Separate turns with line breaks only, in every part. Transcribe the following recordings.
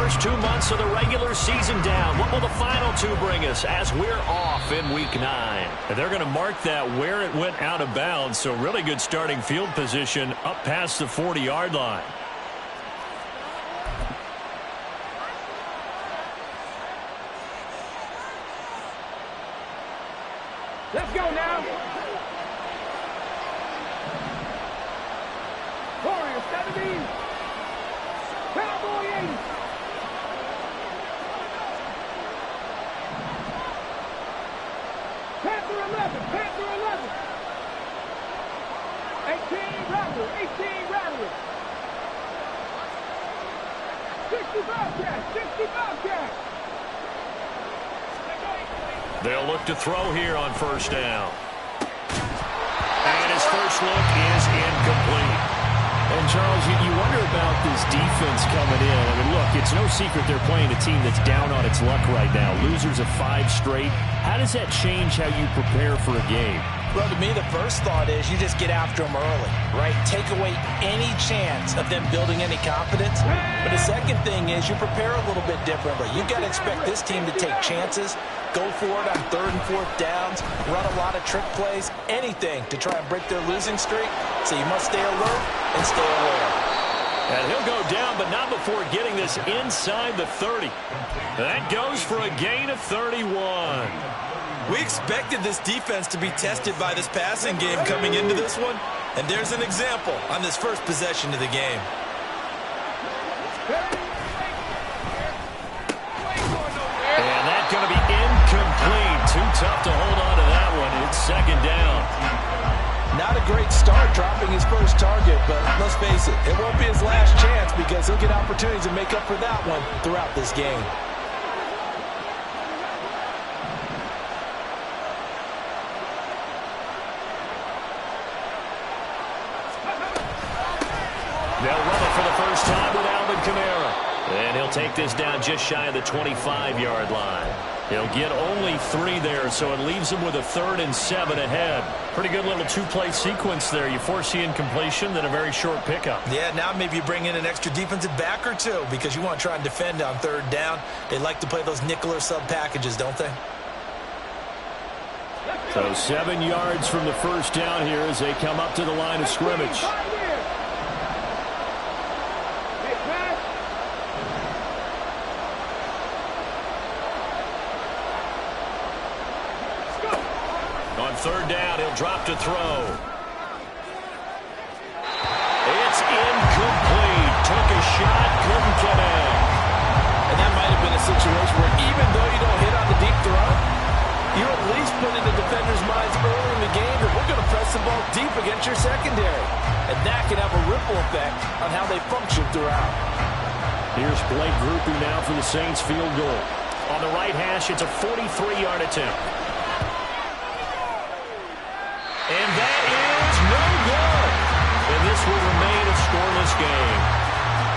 first 2 months of the regular season down. What will the final two bring us as we're off in Week 9? And they're going to mark that where it went out of bounds, so really good starting field position up past the 40-yard line.
Let's go now. Warrior 70. Cowboy 80. Panther 11. Panther 11. 18 Rattler. 18 Rattler. 60 Bobcat. 60 Bobcat.
They'll look to throw here on first down. And his first look is incomplete.
And, Charles, you wonder about this defense coming in. I mean, look, it's no secret they're playing a team that's down on its luck right now. Losers of 5 straight. How does that change how you prepare for a game?
Well, to me, the first thought is you just get after them early, right? Take away any chance of them building any confidence. But the second thing is you prepare a little bit differently. You've got to expect this team to take chances, go for it on 3rd and 4th downs, run a lot of trick plays, anything to try and break their losing streak. So you must stay alert and stay aware.
And he'll go down, but not before getting this inside the 30. That goes for a gain of 31.
We expected this defense to be tested by this passing game coming into this one, and there's an example on this first possession of the game.
And that's going to be incomplete. Too tough to hold on to that one. It's 2nd down.
Not a great start dropping his first target, but let's face it, it won't be his last chance because he'll get opportunities to make up for that one throughout this game.
They'll run it for the first time with Alvin Kamara. And he'll take this down just shy of the 25-yard line. He'll get only 3 there, so it leaves him with a 3rd and 7 ahead. Pretty good little 2-play sequence there. You force the incompletion, then a very short pickup.
Yeah, now maybe you bring in an extra defensive back or two because you want to try and defend on 3rd down. They like to play those nickel or sub packages, don't they?
So 7 yards from the first down here as they come up to the line of scrimmage. On 3rd down, he'll drop to throw. It's incomplete. Took a shot, couldn't connect.
And that might have been a situation where even though you don't hit on the deep throw, you at least put in the defender's minds early in the game that we're going to press the ball deep against your secondary. And that can have a ripple effect on how they function throughout.
Here's Blake Grupe now for the Saints field goal. On the right hash, it's a 43-yard attempt. And that is no good. And this will remain a scoreless game.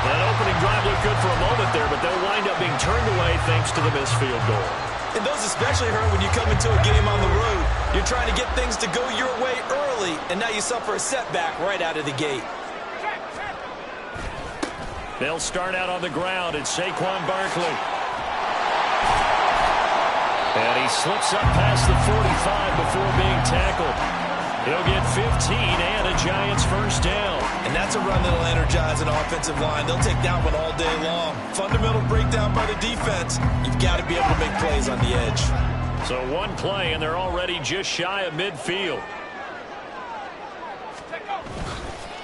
That opening drive looked good for a moment there, but they'll wind up being turned away thanks to the missed field goal.
And those especially hurt when you come into a game on the road. You're trying to get things to go your way early, and now you suffer a setback right out of the gate.
They'll start out on the ground. It's Saquon Barkley. And he slips up past the 45 before being tackled. He'll get 15 and a Giants first down.
And that's a run that'll energize an offensive line. They'll take that one all day long. Fundamental breakdown by the defense. You've got to be able to make plays on the edge.
So 1 play, and they're already just shy of midfield.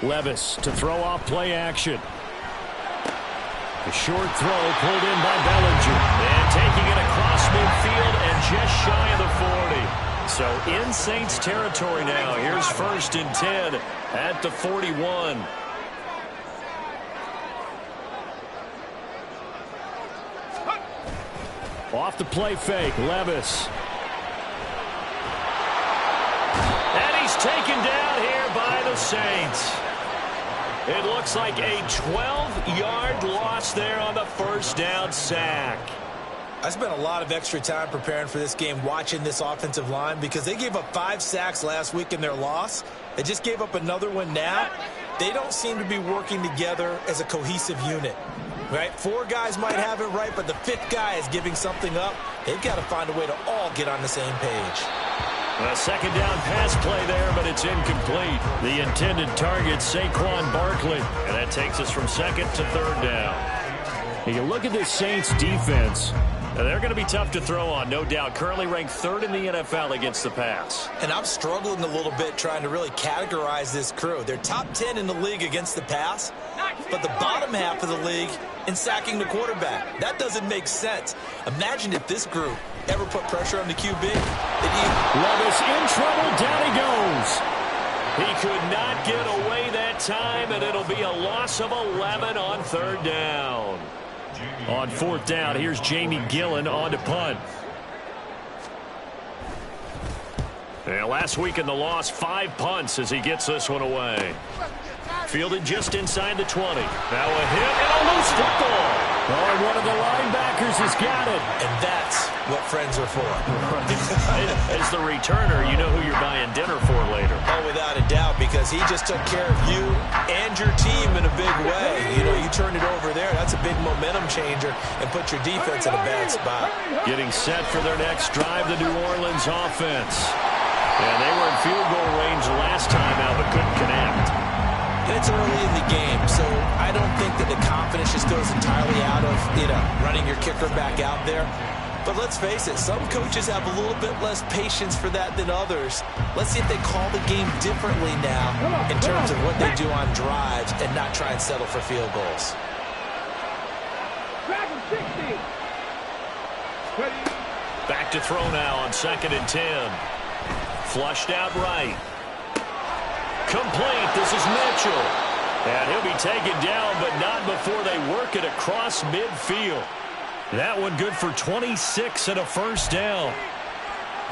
Levis to throw off play action. A short throw pulled in by Bellinger. And taking it across midfield and just shy of the 40. So in Saints territory now. Here's 1st and 10 at the 41. Off the play fake, Levis. And he's taken down here by the Saints. It looks like a 12-yard loss there on the first down sack.
I spent a lot of extra time preparing for this game watching this offensive line because they gave up 5 sacks last week in their loss. They just gave up another one now. They don't seem to be working together as a cohesive unit.
Right? 4 guys might have it right, but the 5th guy is giving something up. They've got to find a way to all get on the same page.
A second down pass play there, but it's incomplete. The intended target, Saquon Barkley. And that takes us from second to third down. You look at this Saints defense. They're going to be tough to throw on, no doubt. Currently ranked 3rd in the NFL against the pass.
And I'm struggling a little bit trying to really categorize this crew. They're top 10 in the league against the pass, but the bottom half of the league in sacking the quarterback. That doesn't make sense. Imagine if this group ever put pressure on the QB.
Levis in trouble. Down he goes. He could not get away that time, and it'll be a loss of 11 on 3rd down. On 4th down, here's Jamie Gillen on to punt. And last week in the loss, 5 punts as he gets this one away. Fielded just inside the 20. Now a hit and a loose football. Oh, one of the linebackers has got it.
And that's what friends are for.
As the returner, you know who you're buying dinner for later.
Oh, without a doubt, because he just took care of you and your team in a big way. You know, you turn it over there, that's a big momentum changer, and put your defense in a bad spot.
Getting set for their next drive, the New Orleans offense. And they were in field goal range last time out, but couldn't connect.
It's early in the game, so I don't think that the confidence just goes entirely out of, running your kicker back out there. But let's face it, some coaches have a little bit less patience for that than others. Let's see if they call the game differently now in terms of what they do on drives and not try and settle for field goals.
Back to throw now on 2nd and 10. Flushed out right. Complete. This is Mitchell. And he'll be taken down, but not before they work it across midfield. That one good for 26 and a 1st down.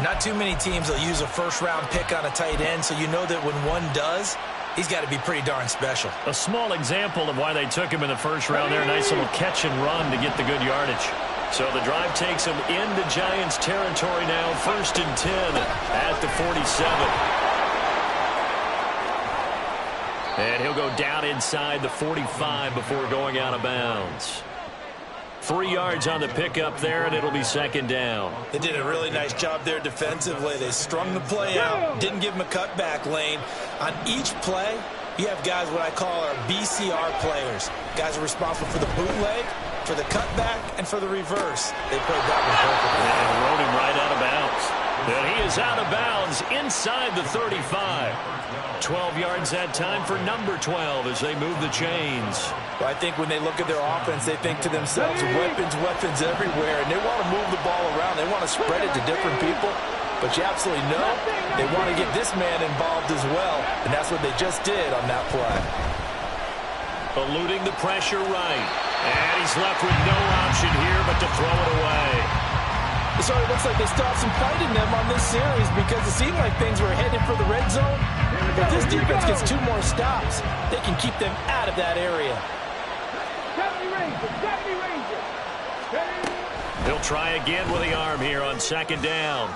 Not too many teams will use a 1st-round pick on a tight end, so you know that when one does, he's got to be pretty darn special.
A small example of why they took him in the 1st round there. Nice little catch and run to get the good yardage. So the drive takes him into Giants territory now. 1st and 10 at the 47. And he'll go down inside the 45 before going out of bounds. 3 yards on the pickup there, and it'll be 2nd down.
They did a really nice job there defensively. They strung the play out, didn't give him a cutback lane. On each play, you have guys what I call our BCR players. Guys are responsible for the bootleg, for the cutback, and for the reverse. They played that one perfectly.
And rode him right out of bounds. And he is out of bounds inside the 35. 12 yards that time for number 12 as they move the chains.
Well, I think when they look at their offense, they think to themselves, weapons everywhere, and they want to move the ball around. They want to spread it to different people. But you absolutely know they want to get this man involved as well, and that's what they just did on that play.
Eluding the pressure right. And he's left with no option here but to throw it away.
So it looks like they still have some fight in them on this series because it seemed like things were headed for the red zone. If this defense gets 2 more stops, they can keep them out of that area.
He'll try again with the arm here on 2nd down.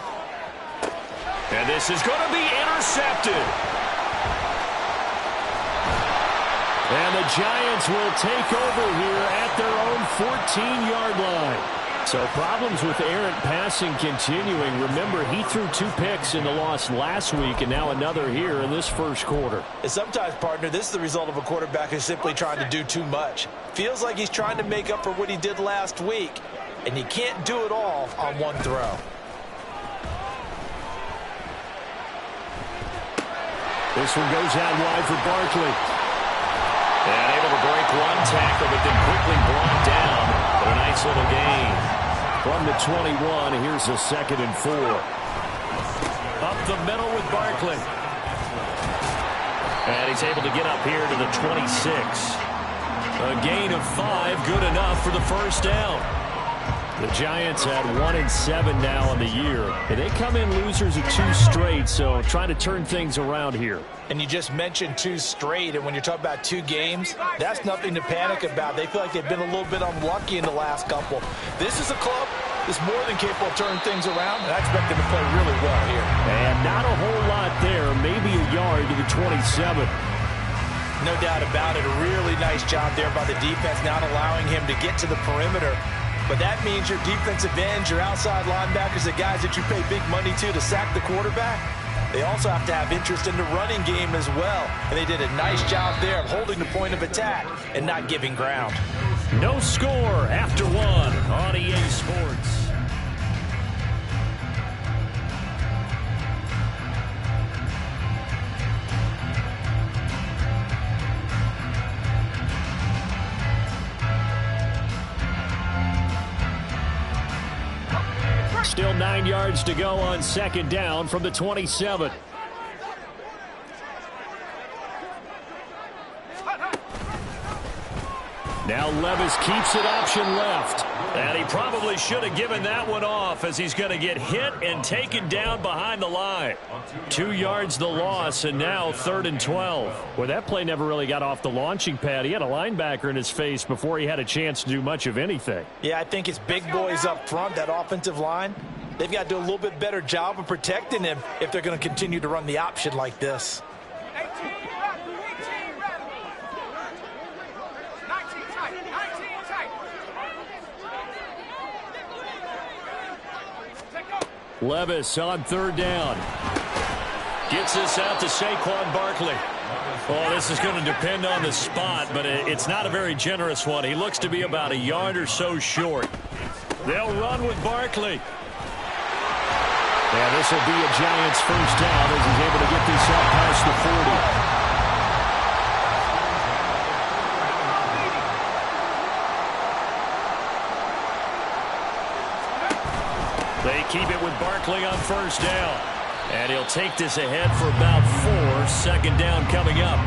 And this is going to be intercepted. And the Giants will take over here at their own 14-yard line. So problems with errant passing continuing. Remember, he threw 2 picks in the loss last week and now another here in this 1st quarter.
And sometimes, partner, this is the result of a quarterback who's simply trying to do too much. Feels like he's trying to make up for what he did last week, and you can't do it all on one throw.
This one goes out wide for Barkley. And able to break one tackle, but then quickly brought down. But a nice little gain. From the 21, here's a 2nd and 4. Up the middle with Barkley. And he's able to get up here to the 26. A gain of 5, good enough for the 1st down. The Giants had 1-7 now on the year. And they come in losers of 2 straight, so trying to turn things around here.
And you just mentioned 2 straight, and when you're talking about 2 games, that's nothing to panic about. They feel like they've been a little bit unlucky in the last couple. This is a club that's more than capable of turning things around, and I expect them to play really well here.
And not a whole lot there, maybe a yard to the 27.
No doubt about it. A really nice job there by the defense, not allowing him to get to the perimeter. But that means your defensive ends, your outside linebackers, the guys that you pay big money to sack the quarterback, they also have to have interest in the running game as well. And they did a nice job there of holding the point of attack and not giving ground.
No score after one on EA Sports. Still 9 yards to go on second down from the 27. Now Levis keeps it option left. And he probably should have given that one off as he's going to get hit and taken down behind the line. 2 yards the loss, and now 3rd and 12. Well, that play never really got off the launching pad. He had a linebacker in his face before he had a chance to do much of anything.
Yeah, I think it's big boys up front, that offensive line. They've got to do a little bit better job of protecting him if they're going to continue to run the option like this.
18 rattle. 19 tight. 19 tight.
Levis on 3rd down. Gets this out to Saquon Barkley. Oh, this is going to depend on the spot, but it's not a very generous one. He looks to be about a yard or so short. They'll run with Barkley. And this will be a Giants first down as he's able to get this up past the 40. They keep it with Barkley on first down. And he'll take this ahead for about 4. Second down coming up.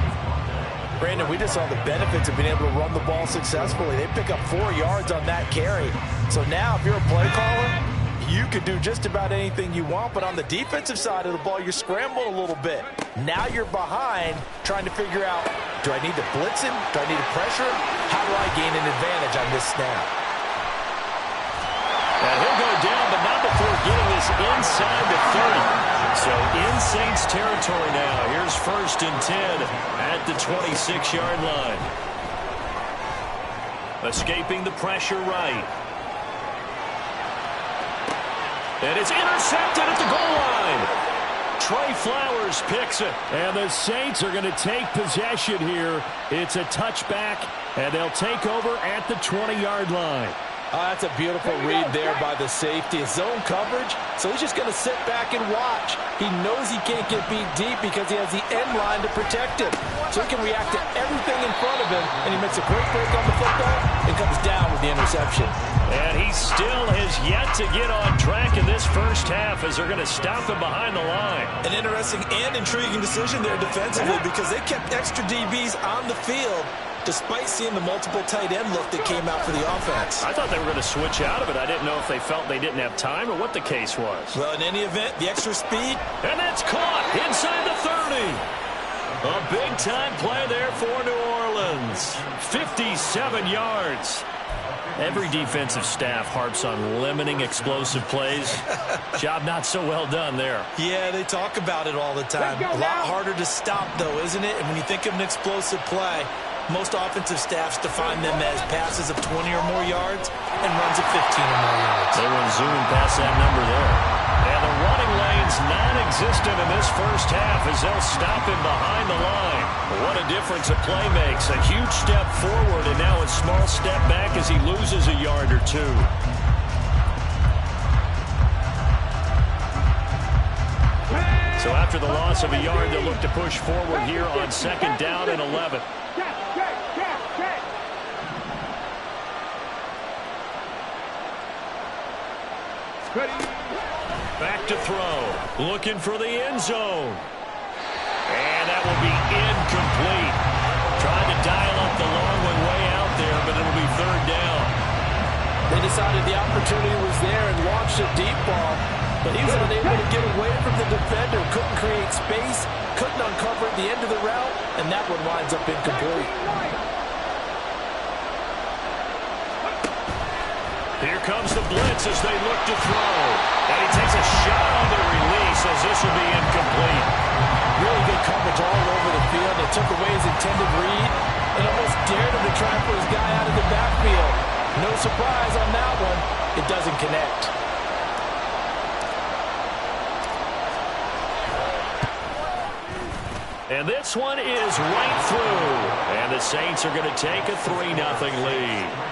Brandon, we just saw the benefits of being able to run the ball successfully. They pick up 4 yards on that carry. So now if you're a play caller, you could do just about anything you want, but on the defensive side of the ball, you're scrambling a little bit. Now you're behind trying to figure out, do I need to blitz him? Do I need to pressure him? How do I gain an advantage on this snap?
And he'll go down, but not before getting this inside the 30. So in Saints territory now. Here's 1st and 10 at the 26-yard line. Escaping the pressure right. And it's intercepted at the goal line. Trey Flowers picks it. And the Saints are going to take possession here. It's a touchback, and they'll take over at the 20-yard line.
Oh, that's a beautiful read there by the safety. Zone coverage, so he's just going to sit back and watch. He knows he can't get beat deep because he has the end line to protect him. So he can react to everything in front of him, and he makes a quick break on the football and comes down with the interception.
And he still has yet to get on track in this first half as they're going to stop him behind the line.
An interesting and intriguing decision there defensively because they kept extra DBs on the field despite seeing the multiple tight end look that came out for the offense.
I thought they were going to switch out of it. I didn't know if they felt they didn't have time or what the case was.
Well, in any event, the extra speed.
And that's caught inside the 30. A big-time play there for New Orleans. 57 yards. Every defensive staff harps on limiting explosive plays. Job not so well done there.
Yeah, they talk about it all the time. A lot harder to stop, though, isn't it? And when you think of an explosive play, most offensive staffs define them as passes of 20 or more yards and runs of 15 or more yards.
They went zooming past that number there. And the running lane's non-existent in this first half as they'll stop him behind the line. What a difference a play makes. A huge step forward and now a small step back as he loses a yard or two. So after the loss of a yard, they'll look to push forward here on 2nd down and 11. Back to throw. Looking for the end zone. And that will be incomplete. Trying to dial up the long one way out there, but it'll be 3rd down.
They decided the opportunity was there and launched a deep ball, but he was unable to get away from the defender. Couldn't create space, couldn't uncover at the end of the route, and that one winds up incomplete.
Here comes the blitz as they look to throw. And he takes a shot on the release as this will be incomplete.
Really good coverage all over the field. It took took away his intended read and almost dared him to try for his guy out of the backfield. No surprise on that one. It doesn't connect.
And this one is right through. And the Saints are going to take a 3-0 lead.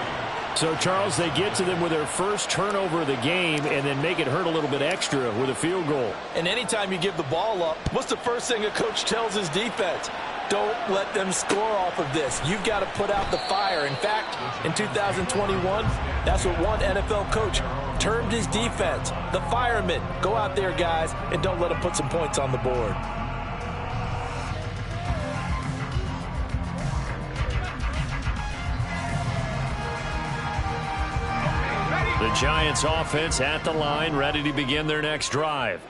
So, Charles, they get to them with their first turnover of the game and then make it hurt a little bit extra with a field goal.
And anytime you give the ball up, what's the first thing a coach tells his defense? Don't let them score off of this. You've got to put out the fire. In fact, in 2021, that's what one NFL coach termed his defense, the firemen. Go out there, guys, and don't let them put some points on the board.
The Giants offense at the line, ready to begin their next drive.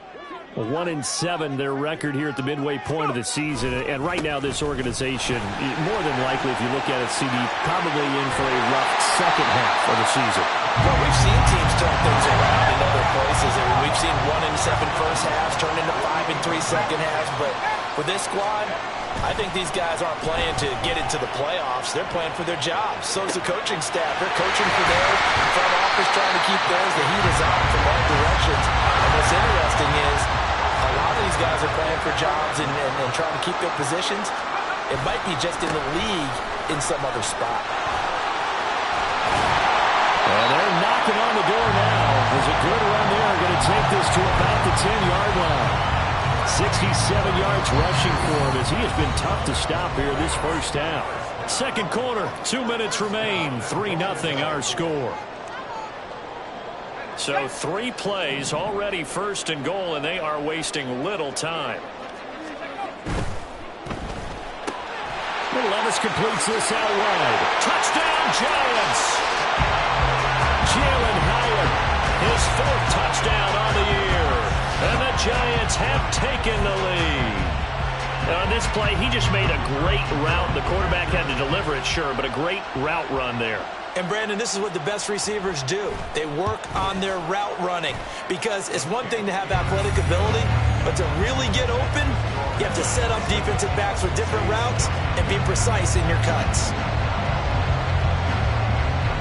1-7, their record here at the midway point of the season. And right now, this organization, more than likely, if you look at it, CD, probably in for a rough second half of the season.
Well, we've seen teams turn things around in other places. I mean, we've seen 1-7 first halves turn into 5-3 second halves. But for this squad, I think these guys aren't playing to get into the playoffs. They're playing for their jobs. So is the coaching staff. They're coaching for theirs. The front office trying to keep theirs. The heat is on from all directions. And what's interesting is a lot of these guys are playing for jobs and trying to keep their positions. It might be just in the league in some other spot.
And they're knocking on the door now. There's a good run there. Going to take this to about the 10-yard line. 67 yards rushing for him as he has been tough to stop here this first half.
Second quarter, 2 minutes remain. 3-0 our score. So 3 plays already first and goal, and they are wasting little time.
Levis completes this out wide.
Touchdown, Giants! Jalen Hyatt, his 4th touchdown on the year. And the Giants have taken the lead.
On this play, he just made a great route. The quarterback had to deliver it, sure, but a great route run there.
And, Brandon, this is what the best receivers do. They work on their route running because it's one thing to have athletic ability, but to really get open, you have to set up defensive backs with different routes and be precise in your cuts.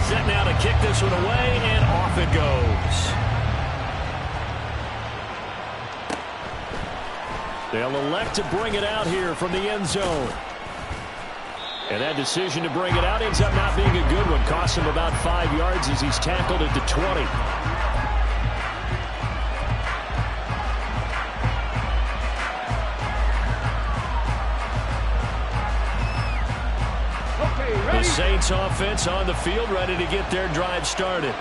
Set now to kick this one away, and off it goes.
They'll elect to bring it out here from the end zone. And that decision to bring it out ends up not being a good one. Costs him about 5 yards as he's tackled at the 20.
The Saints offense on the field, ready to get their drive started.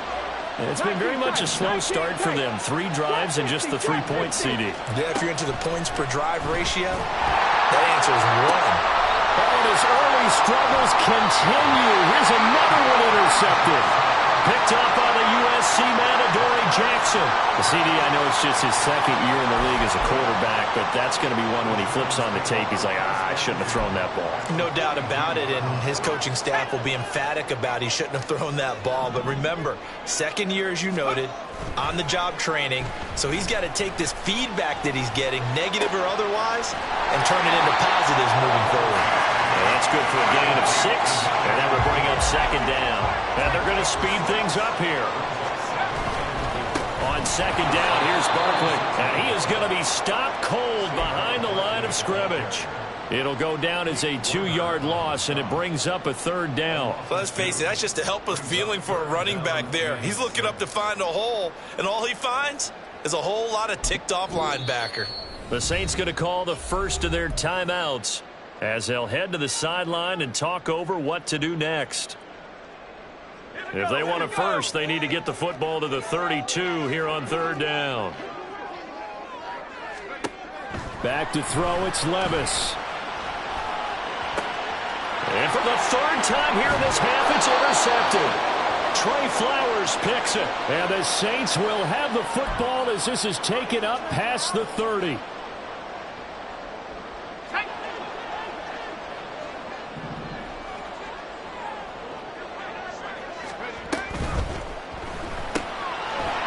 And it's been very much a slow start for them. 3 drives and just the 3 points, CD.
Yeah, if you're into the points per drive ratio, that answer is 1.
And his early struggles continue. Here's another one intercepted.
Picked up by the USC man, Adoree Jackson.
The CD, I know it's just his second year in the league as a quarterback, but that's going to be one when he flips on the tape. He's like, I shouldn't have thrown that ball.
No doubt about it, and his coaching staff will be emphatic about he shouldn't have thrown that ball. But remember, second year, as you noted, on-the-job training, so he's got to take this feedback that he's getting, negative or otherwise, and turn it into positives moving forward.
And that's good for a gain of 6, and that will bring up second down. And they're going to speed things up here. On second down, here's Barkley, and he is going to be stopped cold behind the line of scrimmage. It'll go down as a 2-yard loss, and it brings up a 3rd down.
Well, let's face it, that's just a helpless feeling for a running back there. He's looking up to find a hole, and all he finds is a whole lot of ticked-off linebacker.
The Saints going to call the first of their timeouts as they'll head to the sideline and talk over what to do next. If they want it first, they need to get the football to the 32 here on 3rd down.
Back to throw, it's Levis.
And for the 3rd time here in this half, it's intercepted. Trey Flowers picks it.
And the Saints will have the football as this is taken up past the 30.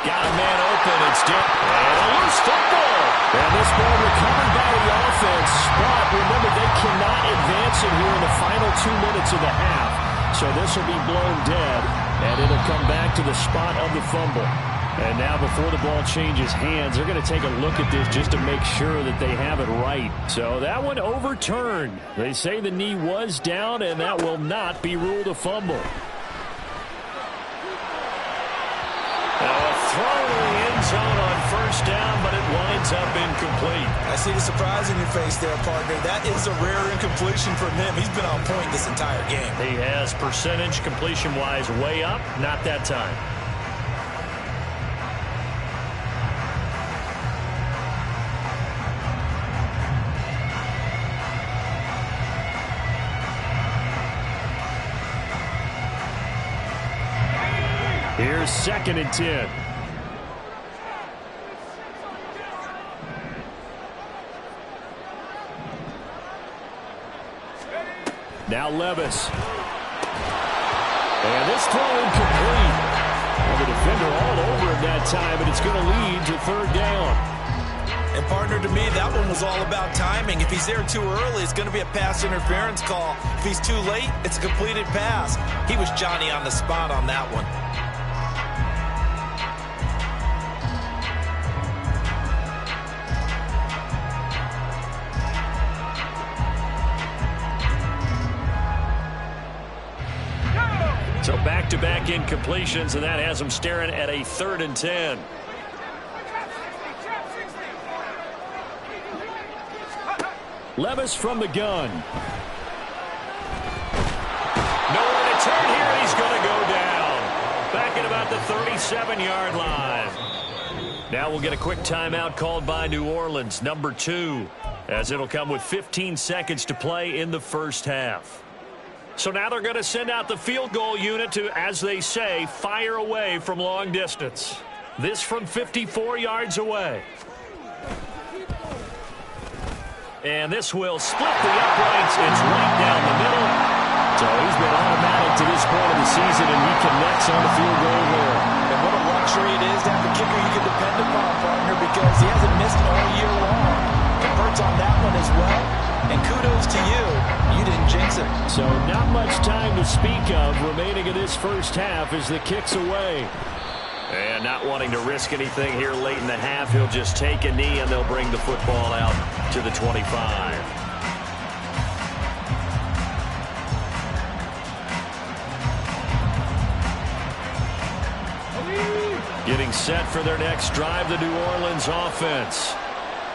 Got a man open. It's dipped. And a loose football.
And this ball recovered by the offense. But remember, they cannot advance innocent here in the final 2 minutes of the half. So this will be blown dead, and it'll come back to the spot of the fumble. And now before the ball changes hands, they're going to take a look at this just to make sure that they have it right. So that one overturned. They say the knee was down, and that will not be ruled a fumble.
Throw to the end zone on first down, but it winds up incomplete.
I see the surprise in your face there, partner. That is a rare incompletion from him. He's been on point this entire game.
He has percentage completion-wise way up, not that time.
Here's 2nd and 10. Now Levis. And this throw incomplete. Well, the defender all over him that time, but it's going to lead to 3rd down.
And partner, to me, that one was all about timing. If he's there too early, it's going to be a pass interference call. If he's too late, it's a completed pass. He was Johnny on the spot on that one.
So back-to-back incompletions, and that has him staring at a 3rd and 10.
Levis from the gun.
Nowhere to turn here, and he's going to go down. Back at about the 37-yard line. Now we'll get a quick timeout called by New Orleans, number 2, as it'll come with 15 seconds to play in the first half. So now they're going to send out the field goal unit to, as they say, fire away from long distance. This from 54 yards away. And this will split the uprights. It's right down the middle.
So he's been automatic to this point of the season, and he connects on the field goal there.
And what a luxury it is to have a kicker you can depend upon, partner, because he hasn't missed all year long. Converts on that one as well. And kudos to you. You didn't jinx it.
So not much time to speak of remaining in this first half as the kick's away.
And not wanting to risk anything here late in the half, he'll just take a knee and they'll bring the football out to the 25. Getting set for their next drive, the New Orleans offense.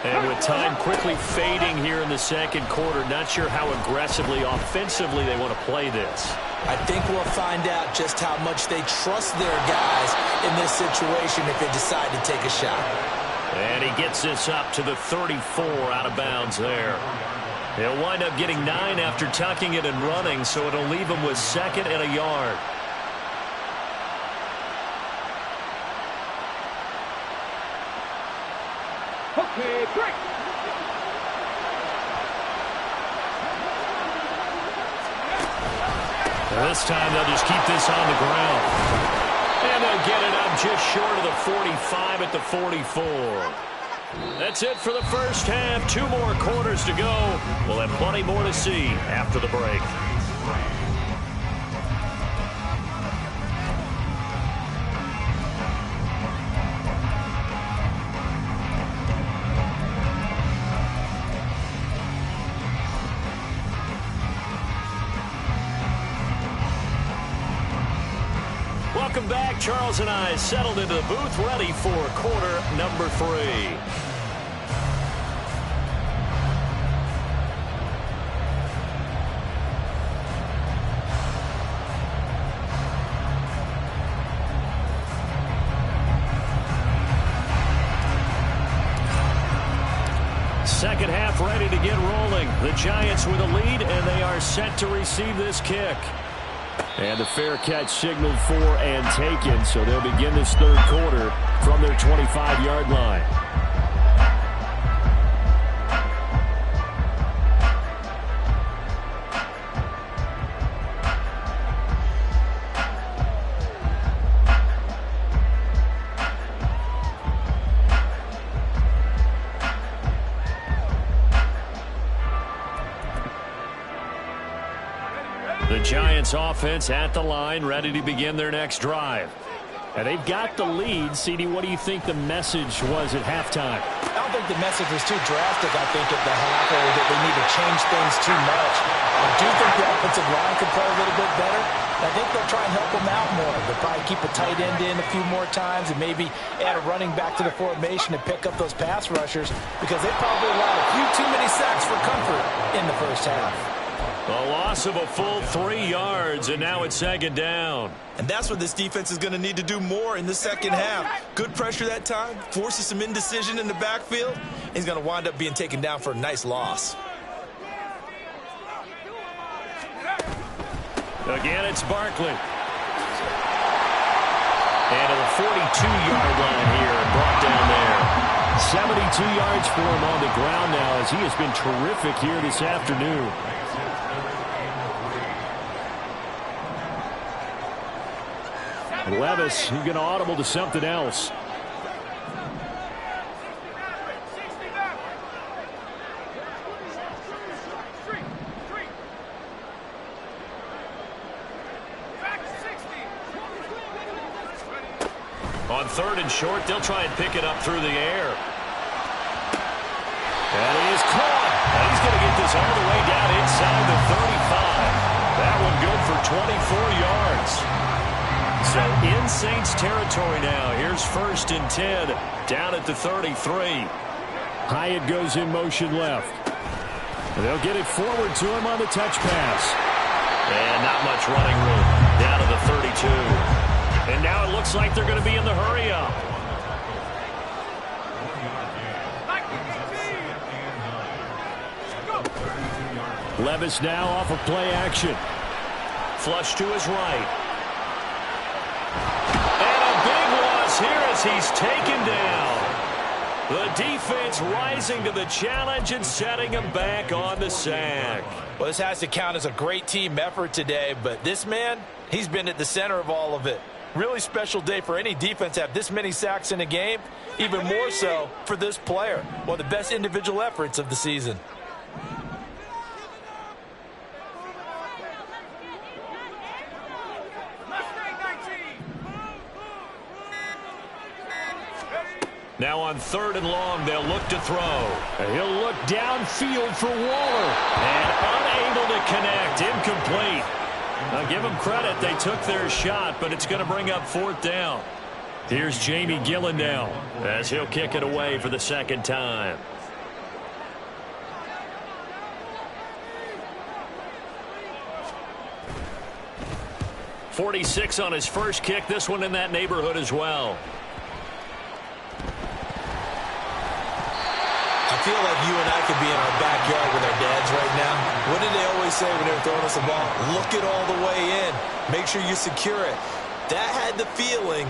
And with time quickly fading here in the second quarter, not sure how aggressively, offensively they want to play this.
I think we'll find out just how much they trust their guys in this situation if they decide to take a shot.
And he gets this up to the 34 out of bounds there. He'll wind up getting 9 after tucking it and running, so it'll leave him with 2nd and a yard.
Okay, break.
This time they'll just keep this on the ground. And they'll get it up just short of the 45 at the 44. That's it for the first half. 2 more quarters to go. We'll have plenty more to see after the break. Welcome back. Charles and I settled into the booth, ready for quarter number 3. Second half ready to get rolling. The Giants with a lead, and they are set to receive this kick.
And the fair catch signaled for and taken, so they'll begin this third quarter from their 25-yard line.
The Giants offense at the line, ready to begin their next drive.
And they've got the lead. CD, what do you think the message was at halftime?
I don't think the message was too drastic, I think, at the half, or that they need to change things too much. I do think the offensive line could play a little bit better. I think they'll try and help them out more. They'll probably keep a tight end in a few more times and maybe add a running back to the formation and pick up those pass rushers because they probably allowed a few too many sacks for comfort in the first half.
A loss of a full 3 yards, and now it's second down.
And that's what this defense is going to need to do more in the second half. Good pressure that time, forces some indecision in the backfield. He's going to wind up being taken down for a nice loss.
Again, it's Barkley. And to the 42-yard line here, and brought down there.
72 yards for him on the ground now as he has been terrific here this afternoon. Levis, he's going to audible to something else.
On third and short, they'll try and pick it up through the air. And he is caught. And he's going to get this all the way down inside the 35. That one good for 24 yards. So in Saints territory now. Here's 1st and 10 down at the 33.
Hyatt goes in motion left. And they'll get it forward to him on the touch pass.
And not much running room down to the 32. And now it looks like they're going to be in the hurry-up.
Levis now off of play action.
Flush to his right. And a big loss here as he's taken down. The defense rising to the challenge and setting him back on the sack.
Well, this has to count as a great team effort today, but this man, he's been at the center of all of it. Really special day for any defense to have this many sacks in a game. Even more so for this player. One of the best individual efforts of the season.
Now on third and long, they'll look to throw.
And he'll look downfield for Waller.
And unable to connect. Incomplete. Now give them credit. They took their shot, but it's going to bring up 4th down. Here's Jamie Gillen now as he'll kick it away for the second time. .46 on his first kick. This one in that neighborhood as well.
I feel like you and I could be in our backyard with our dads right now. What did they always say when they were throwing us a ball? Look it all the way in. Make sure you secure it. That had the feeling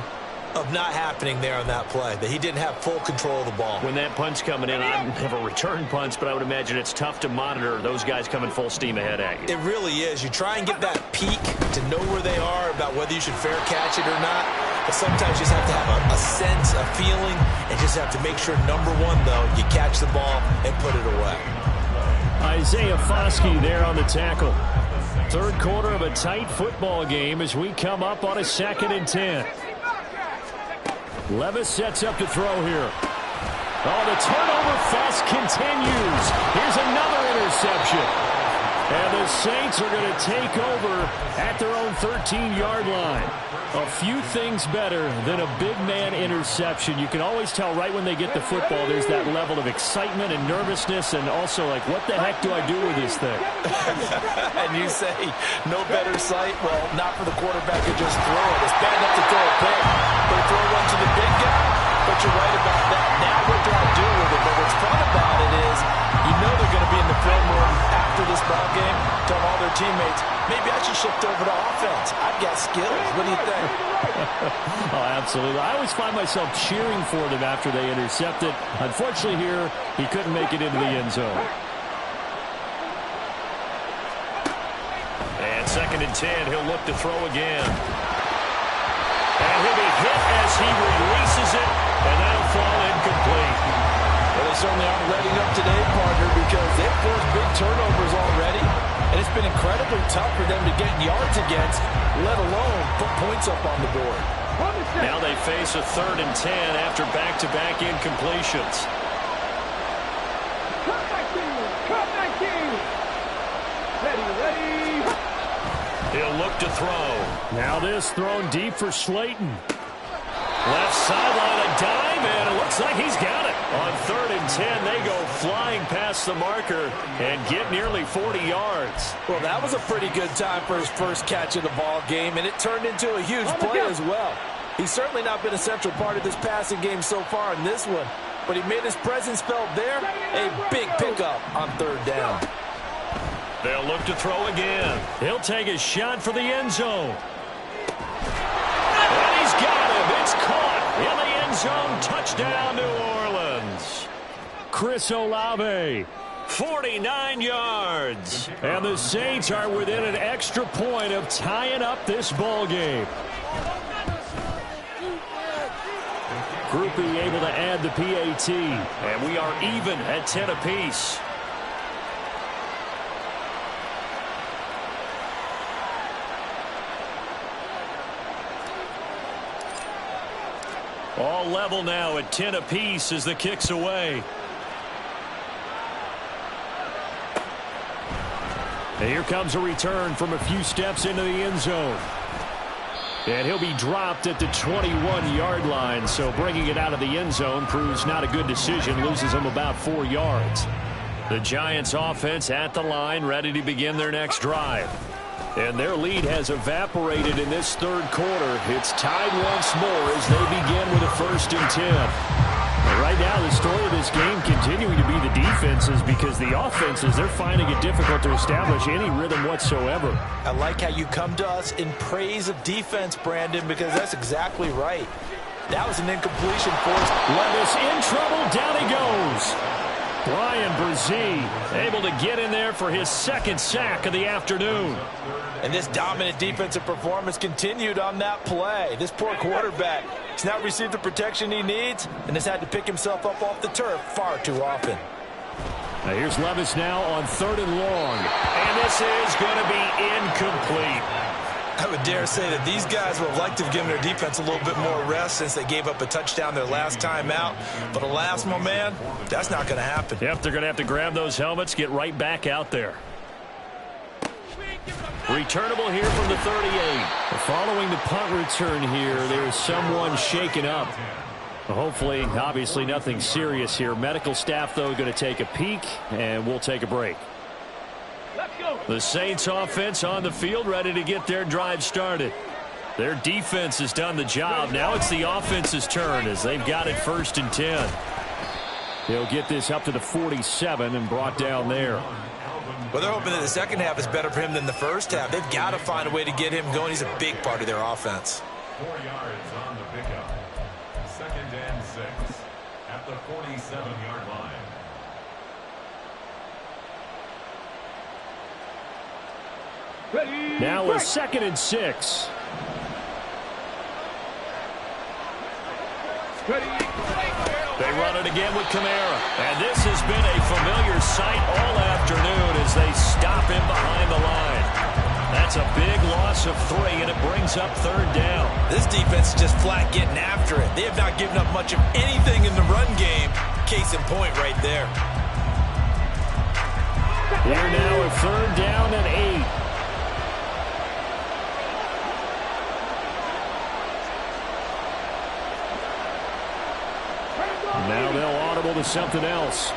of not happening there on that play, that he didn't have full control of the ball.
When that punch coming in, I have a return punch, but I would imagine it's tough to monitor those guys coming full steam ahead at you.
It really is. You try and get that peek to know where they are, about whether you should fair catch it or not. But sometimes you just have to have a sense, a feeling, and just have to make sure, number one, though, you catch the ball and put it away.
Isaiah Foskey there on the tackle. Third quarter of a tight football game as we come up on a 2nd and 10. Levis sets up to throw here. Oh, the turnover fest continues. Here's another interception. And the Saints are going to take over at their own 13-yard line. A few things better than a big man interception. You can always tell right when they get the football, there's that level of excitement and nervousness, and also like, what the heck do I do with this thing?
And you say, no better sight? Well, not for the quarterback to just throw it. It's bad enough to throw a pick, but throw one to the big guy? But you're right about that. Now what do I do with it? But what's fun about it is, you know they're going to be in the film room after this ball game, tell all their teammates, maybe I should shift over to offense. I've got skills. What do you think?
Oh, absolutely. I always find myself cheering for them after they intercept it. Unfortunately here, he couldn't make it into the end zone.
And 2nd and 10, he'll look to throw again. And he'll be hit as he releases it, and that'll fall incomplete.
Well, they certainly aren't letting up today, partner, because they've forced big turnovers already. And it's been incredibly tough for them to get yards against, let alone put points up on the board.
Now they face a 3rd and 10 after back-to-back incompletions.
Cut back in. Ready.
He'll look to throw.
Now this thrown deep for Slayton.
Left sideline, a dive, and it looks like he's got it. On 3rd and 10, they go flying past the marker and get nearly 40 yards.
Well, that was a pretty good time for his first catch of the ball game, and it turned into a huge play as well. He's certainly not been a central part of this passing game so far in this one, but he made his presence felt there. A big pickup on 3rd down.
They'll look to throw again. He'll take a shot for the end zone. And he's got him. It's caught in the end zone. Touchdown, New Orleans.
Chris Olave.
49 yards.
And the Saints are within an extra point of tying up this ball game. Groupie able to add the PAT.
And we are even at 10 apiece. All level now at 10 apiece as the kick's away.
And here comes a return from a few steps into the end zone. And he'll be dropped at the 21-yard line, so bringing it out of the end zone proves not a good decision, loses him about 4 yards.
The Giants offense at the line, ready to begin their next drive.
And their lead has evaporated in this 3rd quarter. It's tied once more as they begin with a 1st and 10. And right now, the story of this game continuing to be the defenses, because the offenses, they're finding it difficult to establish any rhythm whatsoever.
I like how you come to us in praise of defense, Brandon, because that's exactly right. That was an incompletion forced.
Levis in trouble. Down he goes. Brian Brzee able to get in there for his 2nd sack of the afternoon.
And this dominant defensive performance continued on that play. This poor quarterback has not received the protection he needs and has had to pick himself up off the turf far too often.
Now here's Levis now on 3rd and long.
And this is going to be incomplete.
I would dare say that these guys would have liked to have given their defense a little bit more rest since they gave up a touchdown their last time out. But alas, my man, that's not going to happen.
Yep, they're going to have to grab those helmets, get right back out there. Returnable here from the 38.
Following the punt return here, there's someone shaken up. Hopefully, obviously, nothing serious here. Medical staff, though, going to take a peek, and we'll take a break.
The Saints offense on the field, ready to get their drive started. Their defense has done the job. Now it's the offense's turn as they've got it 1st and 10.
They'll get this up to the 47 and brought down there.
Well, they're hoping that the second half is better for him than the first half. They've got to find a way to get him going. He's a big part of their offense.
4 yards on the pickup. 2nd and 6 at the 47-yard line.
Ready.
Now a 2nd and 6.
Ready.
They run it again with Kamara. And this has been a familiar sight all afternoon as they stop him behind the line. That's a big loss of 3, and it brings up 3rd down.
This defense is just flat getting after it. They have not given up much of anything in the run game. Case in point right there.
Here now a 3rd down and 8. Now they'll audible to something else.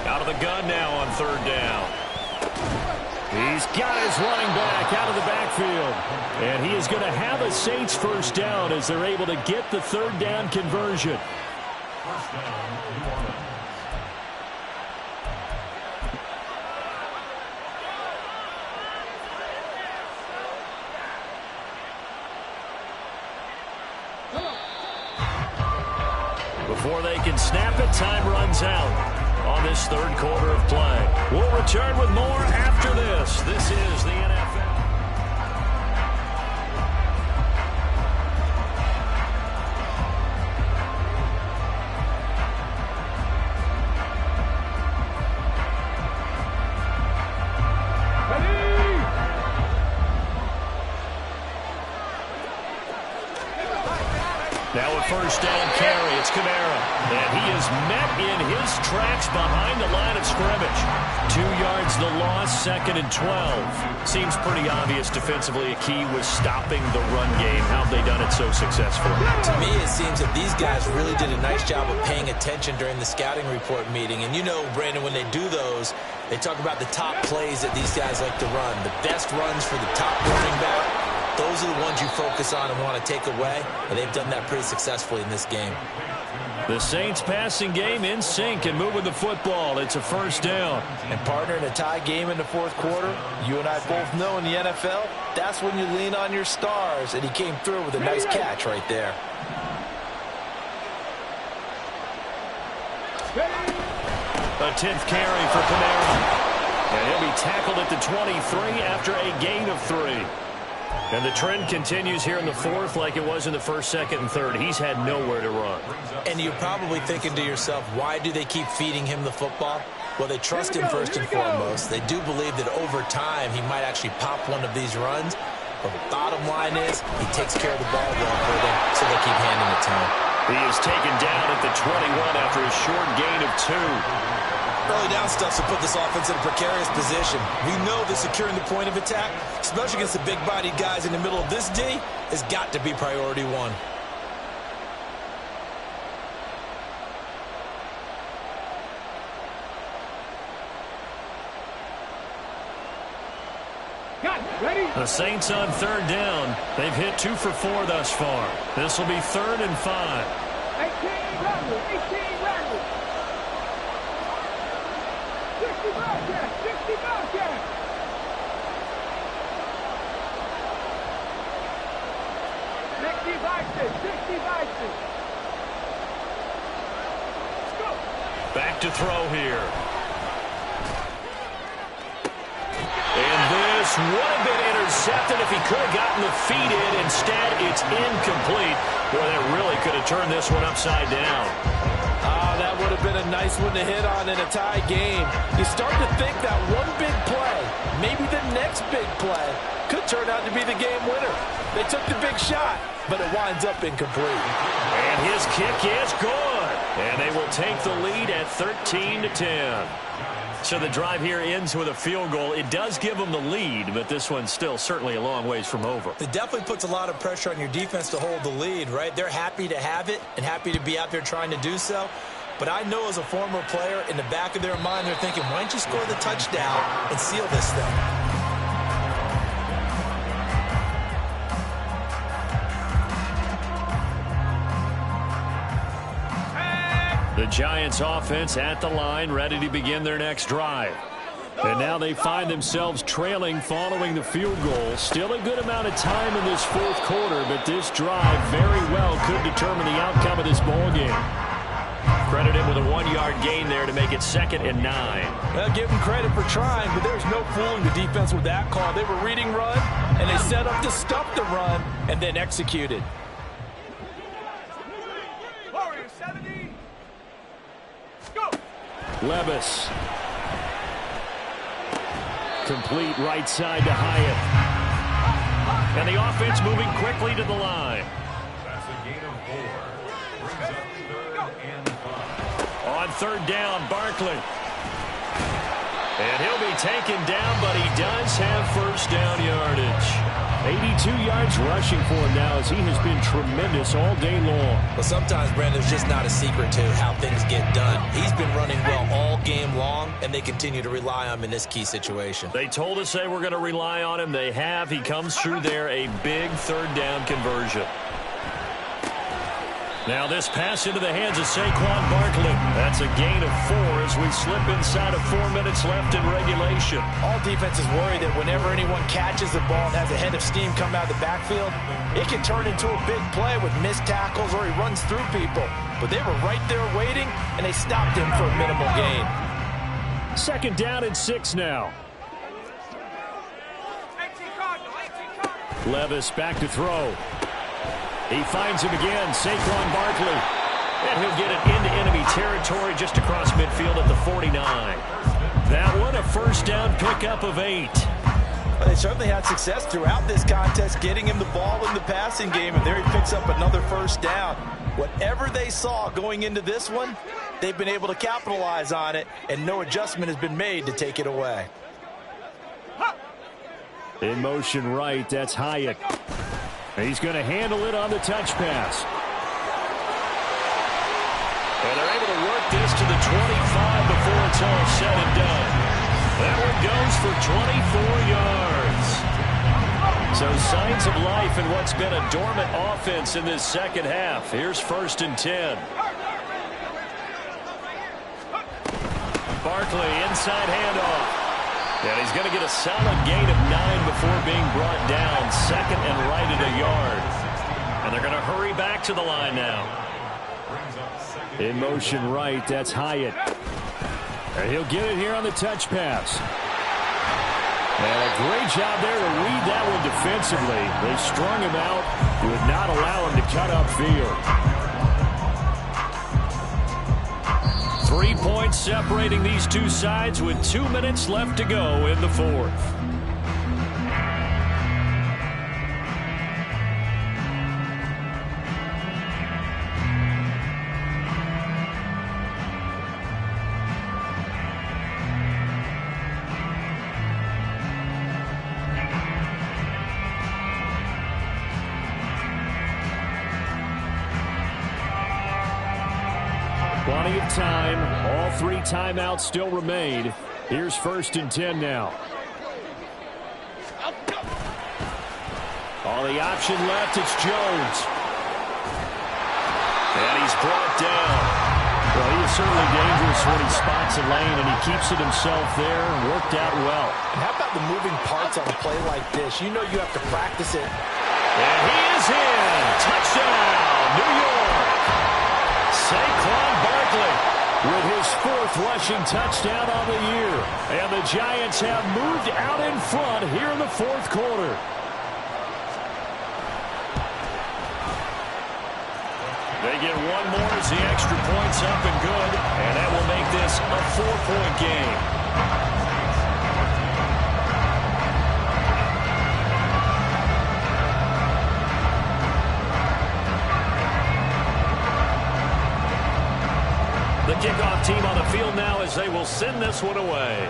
Out of the gun now on 3rd down.
He's got his running back out of the backfield. And he is going to have a Saints 1st down as they're able to get the 3rd down conversion.
1st down, New Orleans.
Before they can snap it, time runs out on this 3rd quarter of play. We'll return with more after this. This is the NFL. Now a first down carry. It's Kamara. And he is met in his tracks behind the line of scrimmage. 2 yards the loss, 2nd and 12. Seems pretty obvious defensively a key was stopping the run game. How have they done it so successfully?
To me, it seems that these guys really did a nice job of paying attention during the scouting report meeting. And you know, Brandon, when they do those, they talk about the top plays that these guys like to run. The best runs for the top running back. Those are the ones you focus on and want to take away, and they've done that pretty successfully in this game.
The Saints passing game in sync and moving the football. It's a first down.
And partner, in a tie game in the fourth quarter, you and I both know in the NFL, that's when you lean on your stars, and he came through with a nice catch right there.
A 10th carry for Kamara. And he'll be tackled at the 23 after a gain of 3. And the trend continues here in the fourth like it was in the first, second, and third. He's had nowhere to run.
And you're probably thinking to yourself, why do they keep feeding him the football? Well, they trust him first and foremost. They do believe that over time he might actually pop one of these runs. But the bottom line is he takes care of the ball well for them, so they keep handing it to him.
He is taken down at the 21 after a short gain of 2.
Early down stuff to put this offense in a precarious position. We know that securing the point of attack, especially against the big-bodied guys in the middle of this D, has got to be priority one.
The Saints on 3rd down. They've hit 2 for 4 thus far. This will be 3rd and 5.
18 Randall. 18 Randall. 60 Bobcat. 60 Bobcat.
Back to throw here. And this would have been intercepted if he could have gotten the feet in. Instead, it's incomplete. Boy, that really could have turned this one upside down.
That would have been a nice one to hit on in a tie game. You start to think that one big play, maybe the next big play, could turn out to be the game winner. They took the big shot, but it winds up incomplete.
And his kick is good. And they will take the lead at 13-10. So the drive here ends with a field goal. It does give them the lead, but this one's still certainly a long ways from over.
It definitely puts a lot of pressure on your defense to hold the lead, right? They're happy to have it and happy to be out there trying to do so. But I know as a former player, in the back of their mind, they're thinking, why don't you score the touchdown and seal this thing?
The Giants offense at the line, ready to begin their next drive. And now they find themselves trailing following the field goal. Still a good amount of time in this fourth quarter, but this drive very well could determine the outcome of this ball game. Credited with a 1-yard gain there to make it 2nd and 9.
Well, give them credit for trying, but there's no fooling the defense with that call. They were reading run, and they set up to stop the run, and then executed.
Levis. Complete right side to Hyatt. And the offense moving quickly to the line.
That's a gain of 4. Brings up 3rd and 5.
On 3rd down, Barkley. And he'll be taken down, but he does have first down yardage. 82 yards rushing for him now as he has been tremendous all day long.
Well, sometimes, Brandon, there's just not a secret to how things get done. He's been running well all game long, and they continue to rely on him in this key situation.
They told us they were going to rely on him. They have. He comes through there, a big 3rd down conversion. Now this pass into the hands of Saquon Barkley. That's a gain of 4 as we slip inside of 4 minutes left in regulation.
All defenses worry that whenever anyone catches the ball and has a head of steam come out of the backfield, it can turn into a big play with missed tackles or he runs through people. But they were right there waiting, and they stopped him for a minimal gain.
2nd down and 6 now. Levis back to throw. He finds him again, Saquon Barkley. And he'll get it into enemy territory just across midfield at the 49. That one, a first down pickup of 8.
Well, they certainly had success throughout this contest, getting him the ball in the passing game, and there he picks up another first down. Whatever they saw going into this one, they've been able to capitalize on it, and no adjustment has been made to take it away.
In motion right, that's Hyatt. He's going to handle it on the touch pass.
And they're able to work this to the 25 before it's all said and done. That one goes for 24 yards. So signs of life in what's been a dormant offense in this second half. Here's 1st and 10. Barkley, inside handoff. And he's going to get a solid gain of 9 before being brought down. 2nd and right at a yard. And they're going to hurry back to the line now.
In motion right, that's Hyatt. And he'll get it here on the touch pass. And a great job there to read that one defensively. They strung him out, would not allow him to cut upfield.
3 points separating these two sides with 2 minutes left to go in the 4th.
Plenty of time. All 3 timeouts still remain. Here's 1st and 10 now. All the option left, it's Jones.
And he's brought down.
Well, he is certainly dangerous when he spots a lane, and he keeps it himself there and worked out well.
And how about the moving parts on a play like this? You know you have to practice it.
And he is in. Touchdown, New York. Saquon Barkley
with his 4th rushing touchdown on the year.
And the Giants have moved out in front here in the 4th quarter. They get one more as the extra point's up and good. And that will make this a 4-point game. The kickoff team on the field now as they will send this one away.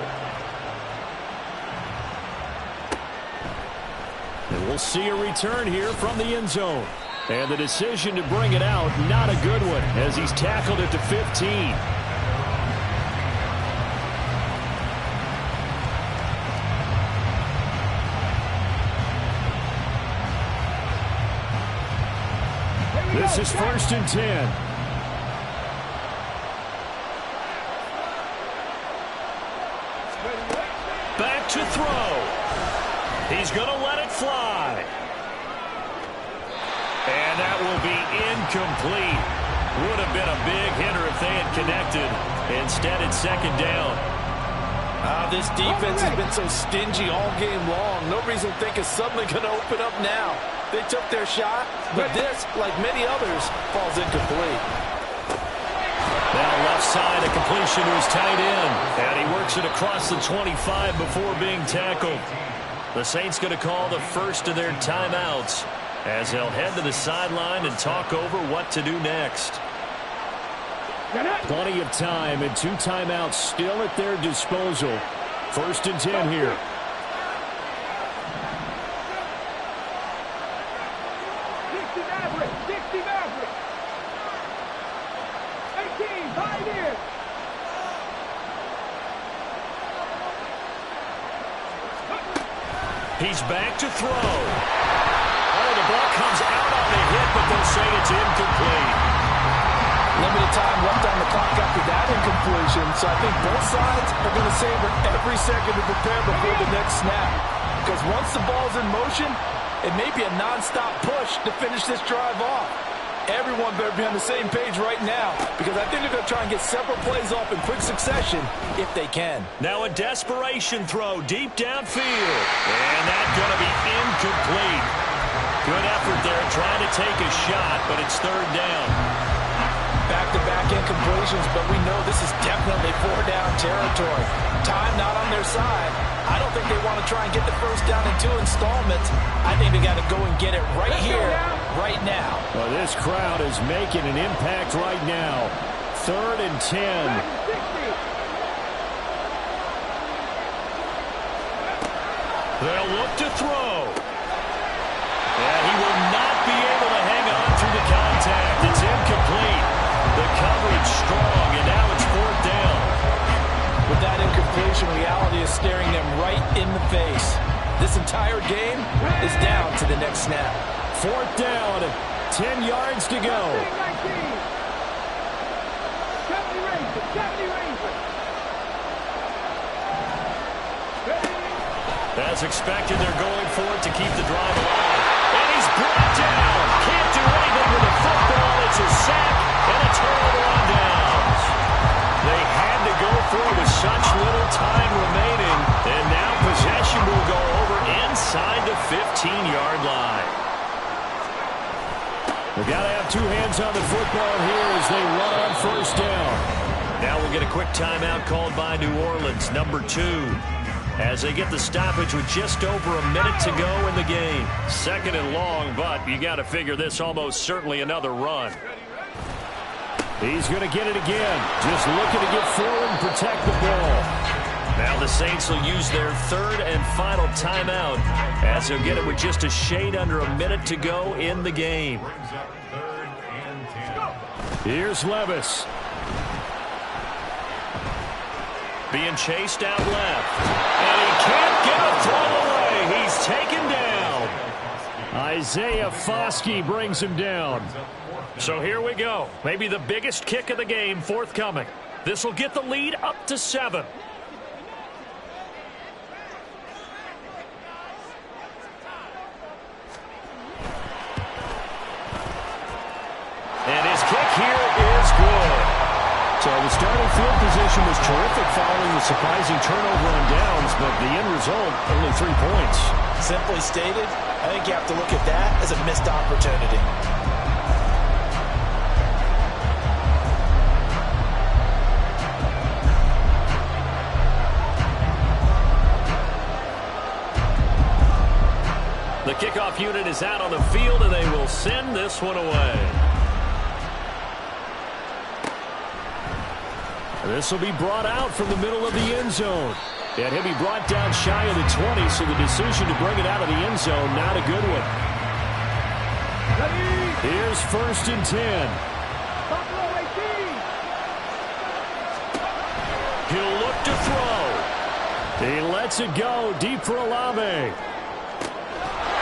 And we'll see a return here from the end zone. And the decision to bring it out, not a good one, as he's tackled it to 15. This is 1st and 10.
Back to throw. He's going to let it fly. And that will be incomplete. Would have been a big hitter if they had connected. Instead, it's 2nd down.
This defense has been so stingy all game long. No reason to think it's suddenly going to open up now. They took their shot, but this, like many others, falls incomplete.
Now left side, a completion to his tight end. And he works it across the 25 before being tackled. The Saints going to call the first of their timeouts as they'll head to the sideline and talk over what to do next.
Plenty of time and 2 timeouts still at their disposal. 1st and 10 here.
He's back to throw. Oh, the ball comes out on the hit, but they'll say it's incomplete.
Limited time left on the clock after that incompletion, so I think both sides are going to savor every second to prepare before the next snap. Because once the ball's in motion, it may be a non-stop push to finish this drive off. Everyone better be on the same page right now, because I think they're going to try and get several plays off in quick succession if they can.
Now a desperation throw deep downfield. And that's going to be incomplete. Good effort there trying to take a shot, but it's 3rd down.
back-to-back incompletions, but we know this is definitely four-down territory. Time not on their side. I don't think they want to try and get the first down in 2 installments. I think they got to go and get it right here, right now.
Well, this crowd is making an impact right now. 3rd and 10. They'll look to throw. And he will not be able to hang on through the contact. It's incomplete. The coverage strong, and now it's 4th down.
With that incompletion, reality is staring them right in the face. This entire game is down to the next snap.
4th down, 10 yards to go. As expected, they're going for it to keep the drive alive. And he's brought down. Can't do anything with the football. It's a sack and a turnover on downs. They had to go for it with such little time remaining. And now possession will go over inside the 15-yard line. They've got to have 2 hands on the football here as they run on 1st down. Now we'll get a quick timeout called by New Orleans, number 2. As they get the stoppage with just over a minute to go in the game. 2nd and long, but you got to figure this almost certainly another run. He's going to get it again. Just looking to get forward and protect the ball. Now the Saints will use their 3rd and final timeout as they'll get it with just a shade under a minute to go in the game. Here's Levis. Being chased out left. And he can't get a throw away. He's taken down. Isaiah Foskey brings him down. So here we go. Maybe the biggest kick of the game forthcoming. This will get the lead up to 7. And his kick here is good. So the starting field position was terrific following the surprising turnover on downs, but the end result, only 3 points.
Simply stated, I think you have to look at that as a missed opportunity.
The kickoff unit is out on the field, and they will send this one away. This will be brought out from the middle of the end zone. And he'll be brought down shy of the 20, so the decision to bring it out of the end zone, not a good one. Here's 1st and 10. He'll look to throw. He lets it go deep for Olave.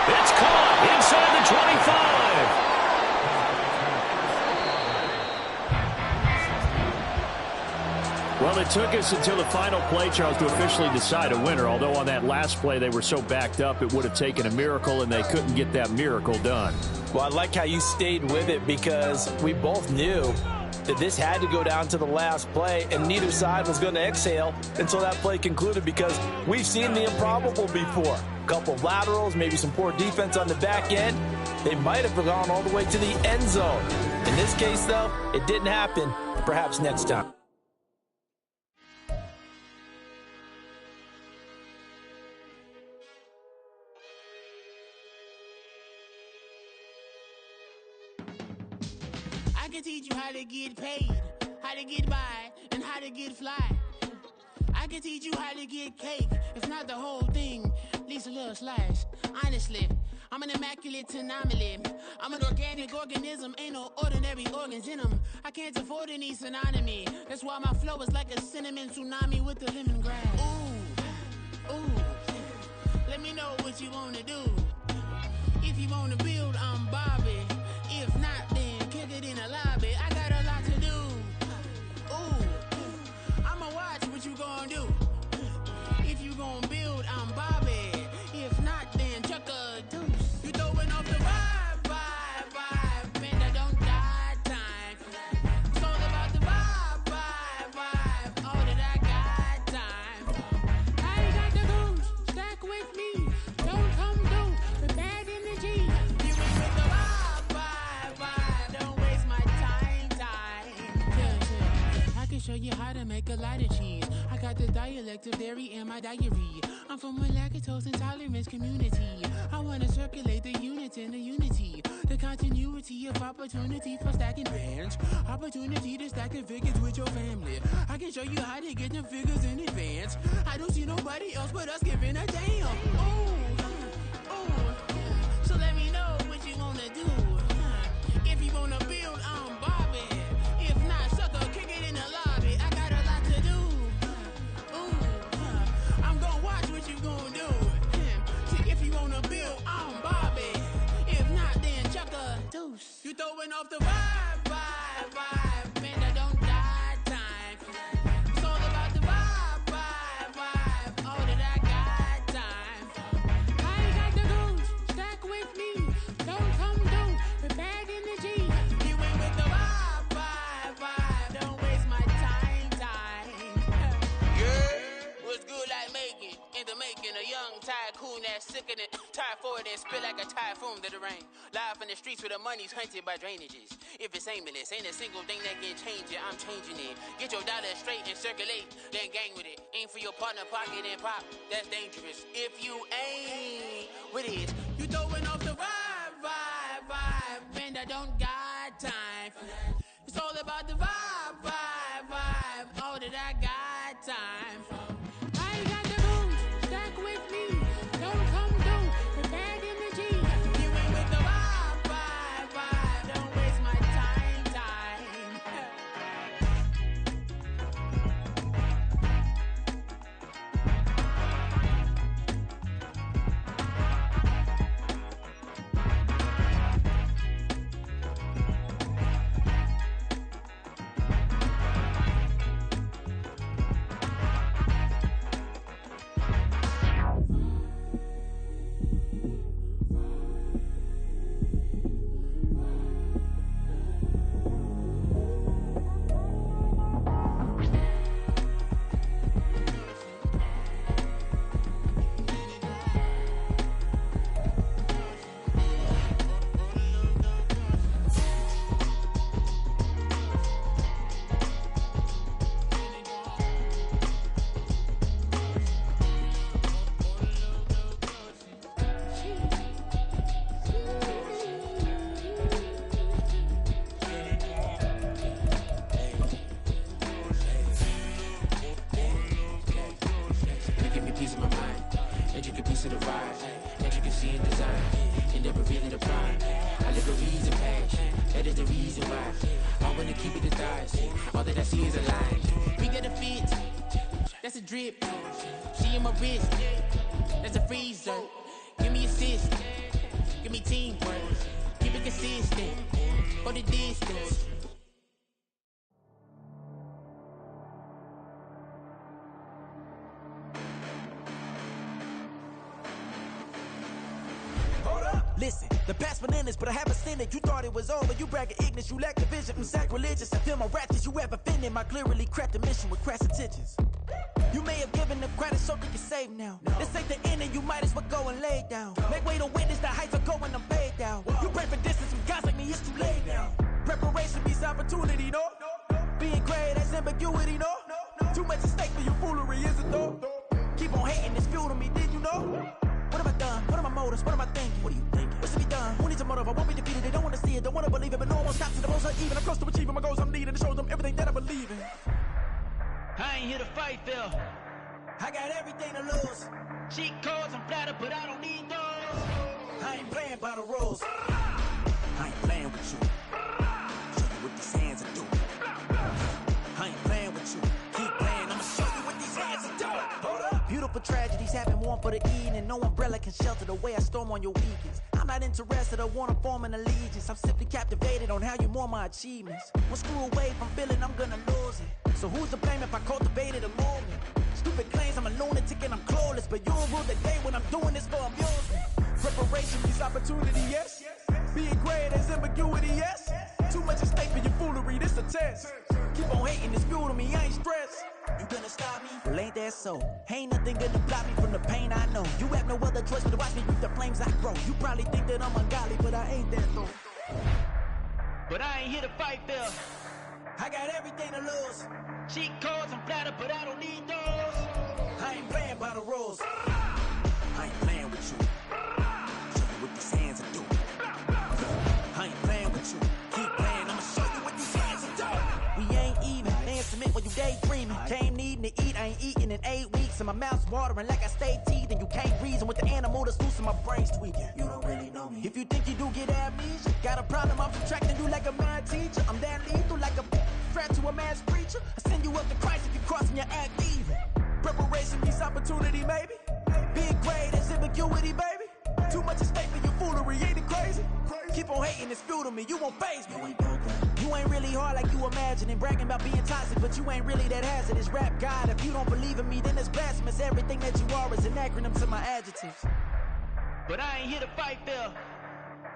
It's caught inside the 25. Well, it took us until the final play, Charles, to officially decide a winner, although on that last play they were so backed up it would have taken a miracle, and they couldn't get that miracle done.
Well, I like how you stayed with it because we both knew that this had to go down to the last play, and neither side was going to exhale until that play concluded because we've seen the improbable before. A couple of laterals, maybe some poor defense on the back end. They might have gone all the way to the end zone. In this case, though, it didn't happen. Perhaps next time.
I can teach you how to get paid, how to get by, and how to get fly. I can teach you how to get cake, if not the whole thing, at least a little slice. Honestly, I'm an immaculate anomaly. I'm an organic organism, ain't no ordinary organs in them. I can't afford any synonymy. That's why my flow is like a cinnamon tsunami with the lemongrass. Ooh, ooh, let me know what you wanna do. If you wanna build, I'm Bobby. If not, then kick it in a lobby. I got a lot to do. Ooh, I'ma watch what you gon' do. If you gon' build, I'm Bobby. If not, then chuck a deuce. You throwing off the vibe, man, I don't die time. It's all about the vibe, all that I got time. I got the goose, stack with me. Don't come through with bad energy. You with the vibe, like a lot of cheese. I got the dialect of dairy in my diary. I'm from a lactose intolerance community. I wanna circulate the unity and the unity. The continuity of opportunity for stacking bands. Opportunity to stack the figures with your family. I can show you how to get the figures in advance. I don't see nobody else but us giving a damn. So let me know what you wanna do. If you wanna build, I'm Bobby. If not, sucker, kick it in the lobby. I got a lot to do. I'm gonna watch what you gonna do. See, if you wanna build, I'm Bobby. If not, then chuck a deuce. You throwing off the vibe. Man, I don't die time. It's all about the vibe. All that I got time. I ain't got the goose. Stack with me. Don't come through. We're back in the G. You ain't with the vibe. Don't waste my time. Yeah. What's good like making? Into making a young tycoon that's sick in it. Tire forward and spill like a typhoon to the rain. Live in the streets where the money's hunted by drainages. If it's aimless, ain't a single thing that can change it. I'm changing it. Get your dollar straight and circulate, then gang with it. Aim for your partner, pocket and pop. That's dangerous. If you ain't with it, you throwing off the vibe. Man, I don't got time for that. It's all about the vibe. All that I got time for. I ain't got the booze. Stack with me. Don't come through. We're back in the G. You ain't with the vibe. Don't waste my time. That's a drip. She in my wrist. That's a freezer. Give me assist. Give me teamwork. Keep it consistent. For the distance.
Listen, the past bananas, but I haven't seen it. You thought it was over, you bragging ignorance, you lack the vision from sacrilegious. I feel my ratchets, you have offended my clearly crafted mission with crass intentions. You may have given them credit so they can save now. This ain't the end and you might as well go and lay down. Make way to witness the heights are going, I'm paid down. You pray for distance from guys like me, it's too late now. Preparation means opportunity, no? Being great, that's ambiguity, no? Too much at stake for your foolery, is it though? Keep on hating, it's fuel to me, did you know? What have I done? What are my motives? What am I thinking? What are you thinking? What's to be done? Who needs a motive? I won't be defeated. They don't want to see it, don't want to believe it, but no one stops to the most uneven. I'm close to achieving my goals I'm needing to show them everything that I believe in.
I ain't here to fight, Phil.
I got everything to lose.
Cheat codes, I'm flattered, but I don't need those.
I ain't playing by the rules. I ain't playing with you. Show you what these hands are doing. I ain't playing with you. Keep playing, I'ma show you what these hands are doing. Hold up. Beautiful tragedies happen one for the evening. No umbrella can shelter the way I storm on your weekends. I'm not interested, I wanna form an allegiance. I'm simply captivated on how you more my achievements. One screw away from feeling I'm gonna lose it. So who's to blame if I cultivated a movement? Stupid claims I'm a lunatic and I'm clueless, but you'll rule the day when I'm doing this for amusement. Preparation means opportunity, yes. Being great is ambiguity, yes. Too much at stake for your foolery, this a test. Keep on hating, it's fuel to me, I ain't stressed. You gonna stop me? Well, ain't that so? Ain't nothing gonna block me from the pain I know. You have no other choice but to watch me with the flames I grow. You probably think that I'm ungodly, but I ain't that though.
But I ain't here to fight, Phil.
I got everything to lose.
Cheat codes, I'm flattered, but I don't need those.
I ain't playing by the rules. I ain't playing with you. Show you what these hands are doing. I ain't playing with you. Keep playing, I'ma show you what these hands are doing. We ain't even laying cement when you daydreaming. Came needing to eat, I ain't eating in 8 weeks. And my mouth's watering like I stay teeth. And you can't reason with the animal that's loose and my brain's tweaking. You don't really know me. If you think you do get amnesia, got a problem, I'm subtracting you like a mad teacher. I'm that lethal like a threat to a mass preacher. I send you up to Christ if you crossing your act evil. Preparation meets opportunity, maybe. Big grade, that's ambiguity, baby. Too much is fake for your foolery, ain't it crazy? Keep on hating, it's fuel to me, you won't faze me. You ain't really hard like you imagine and bragging about being toxic, but you ain't really that hazardous. Rap God, if you don't believe in me, then it's blasphemous. Everything that you are is an acronym to my adjectives.
But I ain't here to fight, Phil.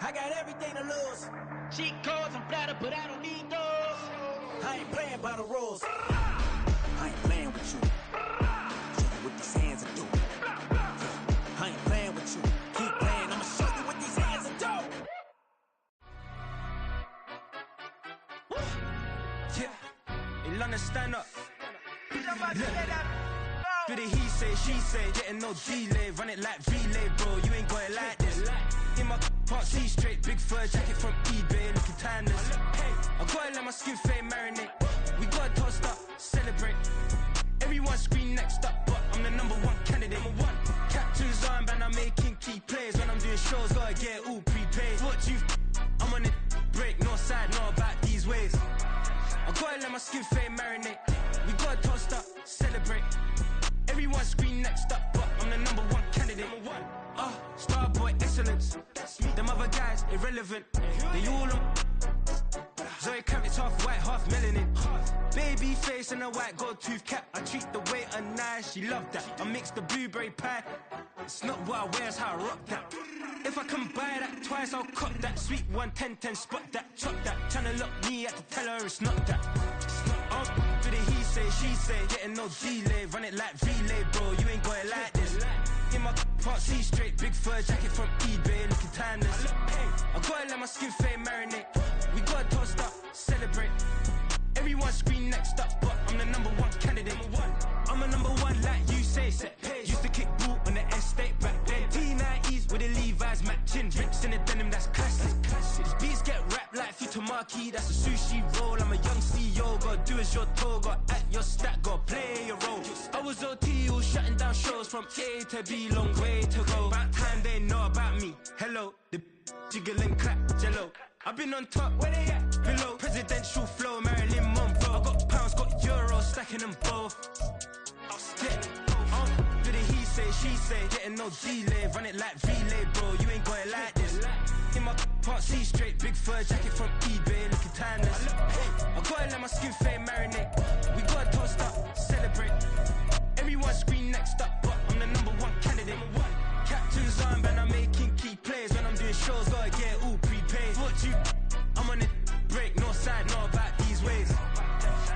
I got everything to lose.
Cheat codes, I'm flattered, but I don't need those.
I ain't playing by the rules. I ain't playing with you. Show you what these hands are doing. I ain't playing with you. Keep playing, I'ma show you what these hands are doing.
Yeah, in London, stand up. Do the he say, she say, getting no delay. Run it like relay, bro, you ain't got it like this. In my can't see straight, big fur jacket from eBay, looking timeless. I gotta let my skin fade marinate. We gotta toast up, celebrate. Everyone scream next up, but I'm the #1 candidate. Captain's armband, I'm making key plays. When I'm doing shows, gotta get all prepaid. What you I'm on it, break, no side, know about these ways. I gotta let my skin fade marinate. We gotta toast up, celebrate. Everyone scream next up, but I'm the #1 candidate. Starboy excellence. Them other guys irrelevant. They all on. Zoe Kravitz half white, half melanin. Baby face and a white gold tooth cap. I treat the waiter nice, she love that. I mix the blueberry pie. It's not what I wear, it's how I rock that. If I can buy that twice, I'll cut that. Sweet 110, spot that, chop that. Tryna lock me at the tell her it's not that. Do the he say, she say, getting no delay. Run it like relay, bro, you ain't got it like this. In my can't see straight, big fur jacket from eBay, looking timeless. I gotta let my skin fade marinate. We gotta toast up, celebrate. Everyone scream next up, but I'm the #1 candidate. I'm a #1 like you say, set. Used to kick ball on the estate back then. T90s with the Levi's matching. Rips in the denim, that's classic. These beats get wrapped like Futamaki, that's a sushi roll. I'm a young CEO, gotta do as you're told. Gotta act your stat, gotta play your role. I was OT, all shutting down shows from A to B, long way to go. About time they know about me. Hello, the jiggle and clap, jello. I've been on top, where they at? Below, presidential flow, Marilyn Monroe. I got pounds, got euros, stacking them both. Do the he say, she say, getting no delay. Run it like relay, bro, you ain't got it like this. In my can't see straight, big fur jacket from eBay, looking timeless. I gotta let my skin fade marinate. We gotta toast up, celebrate. Everyone scream next up, but I'm the #1 candidate. Captain's armband, I'm making key plays. When I'm doing shows, gotta get all prepaid. What you I'm on it, break, no side, know about these ways.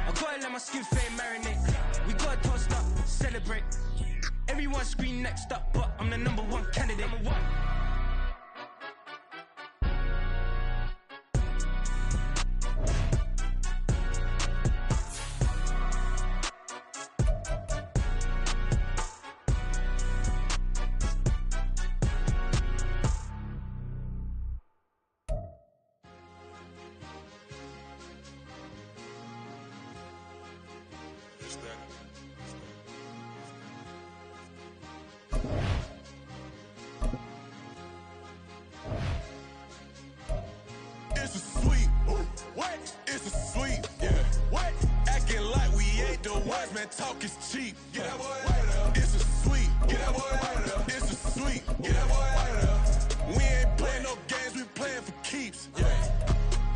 I gotta let my skin fade marinate. We gotta toast up, celebrate. Everyone scream next up, but I'm the #1 candidate.
It's a sweet. What? It's a sweet. Yeah. What? Acting like we ain't the ones, man. Talk is cheap. Get that boy out of there. It's a sweet. Get that boy out of there. It's a sweet. Get that boy out of there. We ain't playing no games, we playing for keeps. Yeah.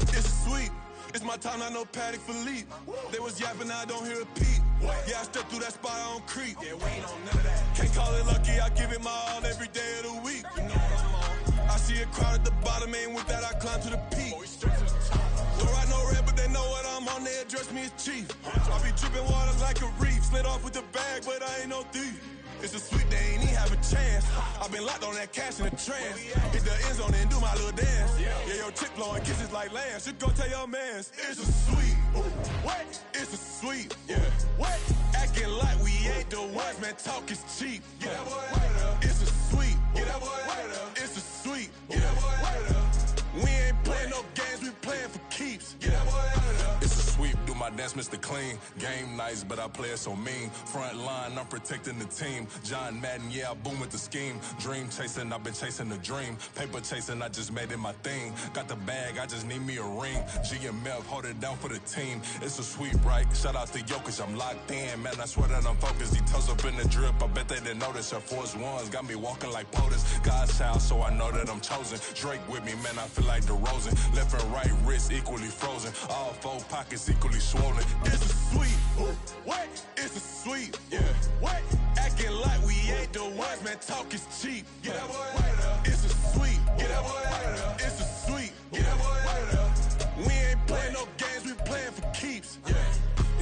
It's a sweet. It's my time, not no Paddock Philippe. They was yapping, I don't hear a peep. Yeah, I step through that spot, I don't creep. Yeah, we ain't on none of that. Can't call it lucky, I give it my all every day of the week. You know what I'm on. I see a crowd at the bottom, and with that I climb to the peak. Don't ride no red, but they know what I'm on, they address me as chief. I be dripping water like a reef, slid off with the bag, but I ain't no thief. It's a sweet, they ain't even have a chance. I been locked on that cash in a trance. Hit the end zone and do my little dance. Yeah, your chick blowing kisses like lambs. You go tell your mans, it's a sweet. What? It's a sweep. Yeah. What? Acting like we ain't the ones, man. Talk is cheap. Yeah. It's a sweep. It's a sweep. We ain't playing no games, we playing for keeps. It's a sweep, do my dance, Mr. Clean. Game nice, but I play it so mean. Front line, I'm protecting the team. John Madden, yeah, I boom with the scheme. Dream chasing, I've been chasing the dream. Paper chasing, I just made it my thing. Got the bag, I just need me a ring. GMF, hold it down for the team. It's a sweep, right? Shout out to Jokic, I'm locked in. Man, I swear that I'm focused. These toes up in the drip, I bet they didn't notice. Her force ones got me walking like POTUS. God's child, so I know that I'm chosen. Drake with me, man, I feel like DeRozan. Left and right wrist equally frozen. All four pockets equally swollen. It's a sweep. What? It's a sweep. Yeah. What? Acting like we ain't the ones, man. Talk is cheap. Yeah. It's a sweep. It's a sweep. We ain't playing no games, we playing for keeps. Yeah.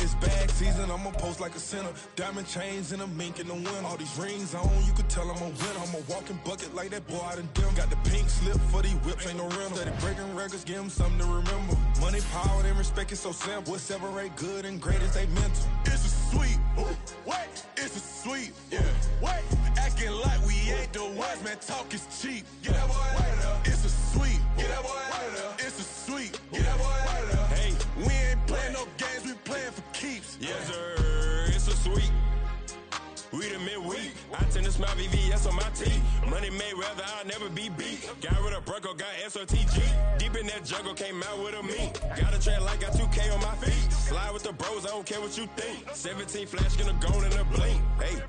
It's bag season, I'ma post like a sinner. Diamond chains and a mink in the wind. All these rings on, you could tell I'm a winner. I'm a walking bucket like that boy out in Denver. Got the pink slip for these whips, ain't no rental. Steady breaking records, give them something to remember. Money, power, and respect is so simple. What separate good and great is they mental. It's a sweep. What? It's a sweep. Yeah. What? Acting like we ain't the ones, man. Talk is cheap. Yeah. It's a sweep. It's a sweep. Hey, we ain't playing no games, we playing for keeps.
Yes, sir, it's a sweep. We the midweek. I tend to smile VVS on my teeth. Money made rather I'll never be beat. Got rid of Bronco, got SOTG. Deep in that jungle, came out with a me. Got a track like got 2K on my feet. Slide with the bros, I don't care what you think. 17 flash, gonna go in a blink. Hey.